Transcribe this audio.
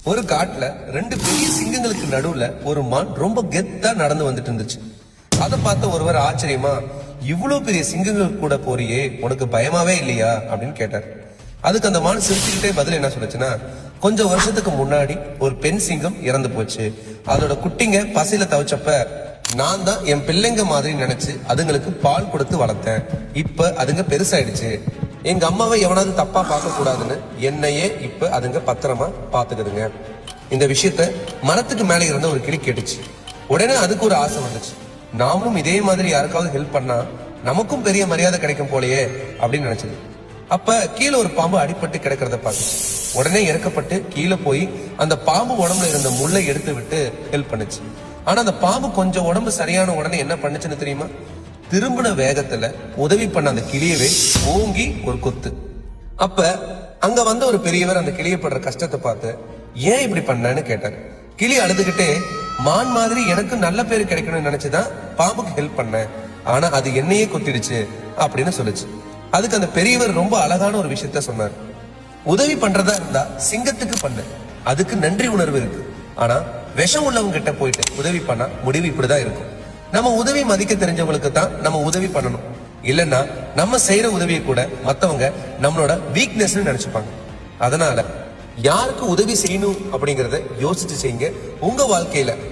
ஒரு காட்டுல ரெண்டு பெரிய சிங்கங்களுக்கு நடுவுல ஒரு மான் ரொம்ப கெத்தா நடந்து வந்துட்டு இருந்துச்சு. அதை பார்த்த ஒருவர் ஆச்சரியமா, இவ்வளவு பெரிய சிங்கங்கள் கூட போறியே, உனக்கு பயமாவே இல்லையா அப்படின்னு கேட்டார். அதுக்கு அந்த மான் சிரிச்சுக்கிட்டே பதில் என்ன சொல்லுச்சுன்னா, கொஞ்சம் வருஷத்துக்கு முன்னாடி ஒரு பெண் சிங்கம் இறந்து போச்சு. அதோட குட்டிங்க பசியில தவிச்சப்ப நான் தான் என் பிள்ளைங்க மாதிரி நினைச்சு அதுங்களுக்கு பால் கொடுத்து வளர்த்தேன். இப்ப அதுங்க பெருசாயிடுச்சு. எங்க அம்மாவை எவனாவது தப்பா பார்க்க கூடாதுன்னு என்னையே இப்ப அதுங்க பத்திரமா பாத்துக்குதுங்க. இந்த விஷயத்த மரத்துக்கு மேல இருந்த ஒரு கிளி கேட்டுச்சு. உடனே அதுக்கு ஒரு ஆசை வந்துச்சு. நாமளும் இதே மாதிரி யாருக்காவது ஹெல்ப் பண்ணா நமக்கும் பெரிய மரியாதை கிடைக்கும் போலயே அப்படின்னு நினைச்சது. அப்ப கீழே ஒரு பாம்பு அடிபட்டு கிடக்கிறத பார்த்து உடனே இறக்கப்பட்டு கீழே போய் அந்த பாம்பு உடம்புல இருந்த முள்ளை எடுத்து விட்டு ஹெல்ப் பண்ணுச்சு. ஆனா அந்த பாம்பு கொஞ்சம் உடம்பு சரியான உடனே என்ன பண்ணுச்சுன்னு தெரியுமா? திரும்பின வேகத்துல உதவி பண்ண அந்த கிளியவே ஓங்கி ஒரு கொத்து. அப்ப அங்க வந்த ஒரு பெரியவர் அந்த கிளிய படுற கஷ்டத்தை பார்த்து ஏன் இப்படி பண்ணான்னு கேட்டாரு. கிளி அழுதுகிட்டே, மான் மாதிரி எனக்கு நல்ல பேரு கிடைக்கணும்னு நினைச்சுதான் பாம்புக்கு ஹெல்ப் பண்ணேன், ஆனா அது என்னையே கொத்திடுச்சு அப்படின்னு சொல்லுச்சு. அதுக்கு அந்த பெரியவர் ரொம்ப அழகான ஒரு விஷயத்த சொன்னார். உதவி பண்றதா இருந்தா சிங்கத்துக்கு பண்ணு, அதுக்கு நன்றி உணர்வு இருக்கு. ஆனா விஷம் உள்ளவங்க கிட்ட போயிட்டு உதவி பண்ணா முடிவு இப்படிதான் இருக்கும். நம்ம உதவி மதிக்க தெரிஞ்சவங்களுக்கு தான் நம்ம உதவி பண்ணணும். இல்லைன்னா நம்ம செய்யற உதவியை கூட மத்தவங்க நம்மளோட வீக்னஸ் நினைச்சுப்பாங்க. அதனால யாருக்கு உதவி செய்யணும் அப்படிங்கறத யோசிச்சு செய்யுங்க உங்க வாழ்க்கையில.